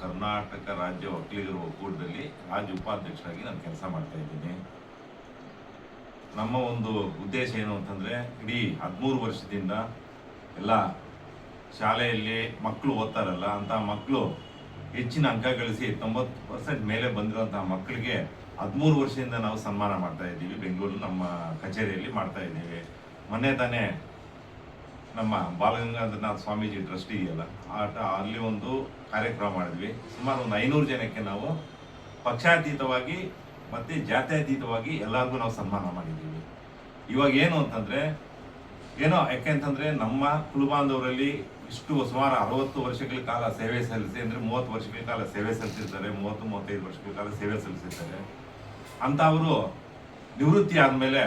ಕರ್ನಾಟಕ ರಾಜ್ಯ ಒಕ್ಕಲಿಗರ ಒಕ್ಕೂಟದಲ್ಲಿ ರಾಜ್ಯ ಉಪಾಧ್ಯಕ್ಷರಾಗಿ ನಾನು ಕೆಲಸ ಮಾಡ್ತಾ ಇದ್ದೀನಿ. ನಮ್ಮ ಒಂದು ಉದ್ದೇಶ ಏನು ಅಂತಂದರೆ, ಇಡೀ 13 ವರ್ಷದಿಂದ ಎಲ್ಲ ಶಾಲೆಯಲ್ಲಿ ಮಕ್ಕಳು ಓದ್ತಾರಲ್ಲ, ಅಂಥ ಮಕ್ಕಳು ಹೆಚ್ಚಿನ ಅಂಕ ಗಳಿಸಿ 90% ಮೇಲೆ ಬಂದಿರೋಂಥ ಮಕ್ಕಳಿಗೆ 13 ವರ್ಷದಿಂದ ನಾವು ಸನ್ಮಾನ ಮಾಡ್ತಾ ಇದ್ದೀವಿ. ಬೆಂಗಳೂರು ನಮ್ಮ ಕಚೇರಿಯಲ್ಲಿ ಮಾಡ್ತಾ ಇದ್ದೀವಿ. ಮೊನ್ನೆ ತಾನೇ ನಮ್ಮ ಬಾಲಗಂಗಾಧರನಾಥ ಸ್ವಾಮೀಜಿ ಟ್ರಸ್ಟ್ ಇದೆಯಲ್ಲ, ಅಲ್ಲಿ ಒಂದು ಕಾರ್ಯಕ್ರಮ ಮಾಡಿದ್ವಿ. ಸುಮಾರು ಒಂದು 500 ಜನಕ್ಕೆ ನಾವು ಪಕ್ಷಾತೀತವಾಗಿ ಮತ್ತು ಜಾತ್ಯತೀತವಾಗಿ ಎಲ್ಲರಿಗೂ ನಾವು ಸನ್ಮಾನ ಮಾಡಿದ್ದೀವಿ. ಇವಾಗ ಏನು ಅಂತಂದರೆ, ಯಾಕೆಂತಂದರೆ ನಮ್ಮ ಕುಲಬಾಂಧವರಲ್ಲಿ ಇಷ್ಟು ಸುಮಾರು 60 ವರ್ಷಗಳ ಕಾಲ ಸೇವೆ ಸಲ್ಲಿಸಿ, ಅಂದರೆ 30 ವರ್ಷಗಳ ಕಾಲ ಸೇವೆ ಸಲ್ಲಿಸಿರ್ತಾರೆ, 30-35 ವರ್ಷಗಳ ಕಾಲ ಸೇವೆ ಸಲ್ಲಿಸಿರ್ತಾರೆ. ಅಂಥವರು ನಿವೃತ್ತಿ ಆದಮೇಲೆ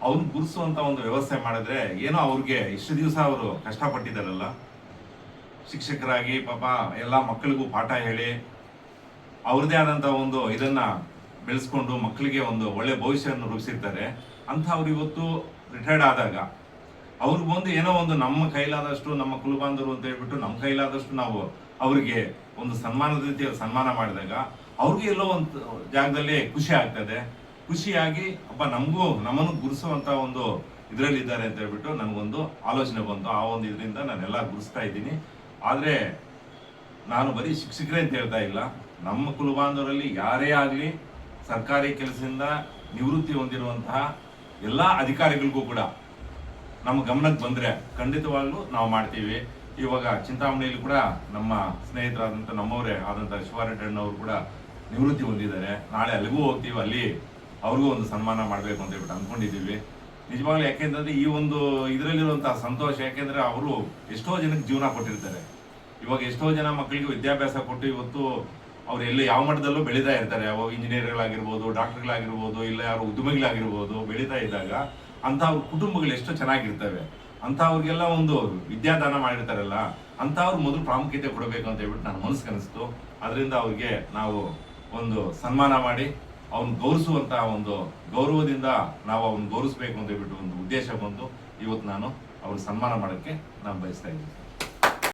ಅವ್ರನ್ನ ಗುರುಸುವಂಥ ಒಂದು ವ್ಯವಸ್ಥೆ ಮಾಡಿದ್ರೆ, ಅವ್ರಿಗೆ ಇಷ್ಟು ದಿವಸ ಅವರು ಕಷ್ಟಪಟ್ಟಿದ್ದಾರಲ್ಲ, ಶಿಕ್ಷಕರಾಗಿ ಪಾಪ ಎಲ್ಲ ಮಕ್ಕಳಿಗೂ ಪಾಠ ಹೇಳಿ ಅವ್ರದ್ದೇ ಆದಂಥ ಒಂದು ಇದನ್ನು ಬೆಳೆಸ್ಕೊಂಡು ಮಕ್ಕಳಿಗೆ ಒಂದು ಒಳ್ಳೆ ಭವಿಷ್ಯವನ್ನು ರೂಪಿಸಿರ್ತಾರೆ. ಅಂಥವ್ರು ಇವತ್ತು ರಿಟೈರ್ಡ್ ಆದಾಗ ಅವ್ರಿಗೆ ಒಂದು ನಮ್ಮ ಕೈಲಾದಷ್ಟು, ನಮ್ಮ ಕುಲಬಾಂಧವರು ಅಂತ ಹೇಳ್ಬಿಟ್ಟು ನಮ್ಮ ಕೈಲಾದಷ್ಟು ನಾವು ಅವರಿಗೆ ಒಂದು ಸನ್ಮಾನದ ರೀತಿಯಲ್ಲಿ ಸನ್ಮಾನ ಮಾಡಿದಾಗ ಅವ್ರಿಗೆ ಎಲ್ಲೋ ಒಂದು ಜಾಗದಲ್ಲಿ ಖುಷಿ ಆಗ್ತದೆ. ಖುಷಿಯಾಗಿ ನಮ್ಮನ್ನು ಗುರುಸುವಂಥ ಒಂದು ಇದರಲ್ಲಿ ಇದ್ದಾರೆ ಅಂತ ಹೇಳ್ಬಿಟ್ಟು ನನಗೊಂದು ಆಲೋಚನೆ ಬಂತು. ಆ ಒಂದು ಇದರಿಂದ ನಾನೆಲ್ಲ ಗುರುಸ್ತಾ ಇದ್ದೀನಿ. ಆದರೆ ನಾನು ಬರೀ ಶಿಕ್ಷಕರೇ ಅಂತ ಹೇಳ್ತಾ ಇಲ್ಲ, ನಮ್ಮ ಕುಲಬಾಂಧವರಲ್ಲಿ ಯಾರೇ ಆಗಲಿ ಸರ್ಕಾರಿ ಕೆಲಸದಿಂದ ನಿವೃತ್ತಿ ಹೊಂದಿರುವಂತಹ ಎಲ್ಲ ಅಧಿಕಾರಿಗಳಿಗೂ ಕೂಡ ನಮ್ಮ ಗಮನಕ್ಕೆ ಬಂದರೆ ಖಂಡಿತವಾಗ್ಲೂ ನಾವು ಮಾಡ್ತೀವಿ. ಇವಾಗ ಚಿಂತಾಮಣಿಯಲ್ಲಿ ಕೂಡ ನಮ್ಮ ಸ್ನೇಹಿತರಾದಂಥ ನಮ್ಮವರೇ ಆದಂಥ ಶಿವಾರೆಡ್ಡಣ್ಣವರು ಕೂಡ ನಿವೃತ್ತಿ ಹೊಂದಿದ್ದಾರೆ. ನಾಳೆ ಅಲ್ಲಿಗೂ ಹೋಗ್ತೀವಿ, ಅಲ್ಲಿ ಅವ್ರಿಗೂ ಒಂದು ಸನ್ಮಾನ ಮಾಡಬೇಕು ಅಂತ ಹೇಳ್ಬಿಟ್ಟು ಅಂದ್ಕೊಂಡಿದ್ದೀವಿ. ನಿಜವಾಗ್ಲೂ ಯಾಕೆಂತಂದರೆ ಈ ಒಂದು ಇದರಲ್ಲಿರುವಂಥ ಸಂತೋಷ, ಯಾಕೆಂದರೆ ಅವರು ಎಷ್ಟೋ ಜನಕ್ಕೆ ಜೀವನ ಕೊಟ್ಟಿರ್ತಾರೆ. ಇವಾಗ ಎಷ್ಟೋ ಜನ ಮಕ್ಕಳಿಗೆ ವಿದ್ಯಾಭ್ಯಾಸ ಕೊಟ್ಟು ಇವತ್ತು ಅವ್ರು ಎಲ್ಲಿ ಯಾವ ಮಟ್ಟದಲ್ಲೂ ಬೆಳೀತಾ ಇರ್ತಾರೆ. ಅವಾಗ ಇಂಜಿನಿಯರ್ಗಳಾಗಿರ್ಬೋದು, ಡಾಕ್ಟರ್ಗಳಾಗಿರ್ಬೋದು, ಇಲ್ಲ ಯಾರು ಉದ್ಯಮಿಗಳಾಗಿರ್ಬೋದು, ಬೆಳೀತಾ ಇದ್ದಾಗ ಅಂಥವ್ರ ಕುಟುಂಬಗಳು ಎಷ್ಟು ಚೆನ್ನಾಗಿರ್ತವೆ. ಅಂಥವ್ರಿಗೆಲ್ಲ ಒಂದು ವಿದ್ಯಾದಾನ ಮಾಡಿರ್ತಾರಲ್ಲ, ಅಂಥವ್ರು ಮೊದಲು ಪ್ರಾಮುಖ್ಯತೆ ಕೊಡಬೇಕು ಅಂತ ಹೇಳ್ಬಿಟ್ಟು ನನ್ನ ಮನಸ್ಸಿಗೆ ಅನಿಸ್ತು. ಅದರಿಂದ ಅವ್ರಿಗೆ ನಾವು ಒಂದು ಸನ್ಮಾನ ಮಾಡಿ ಅವ್ನ ಗೌರವಿಸುವಂಥ ಒಂದು ಗೌರವದಿಂದ ನಾವು ಅವ್ನ ಗೌರವಿಸ್ಬೇಕು ಅಂತ ಹೇಳ್ಬಿಟ್ಟು ಒಂದು ಉದ್ದೇಶ ಬಂದು ಇವತ್ತು ನಾನು ಅವ್ರಿಗೆ ಸನ್ಮಾನ ಮಾಡೋಕ್ಕೆ ನಾನು ಬಯಸ್ತಾ ಇದ್ದೀನಿ.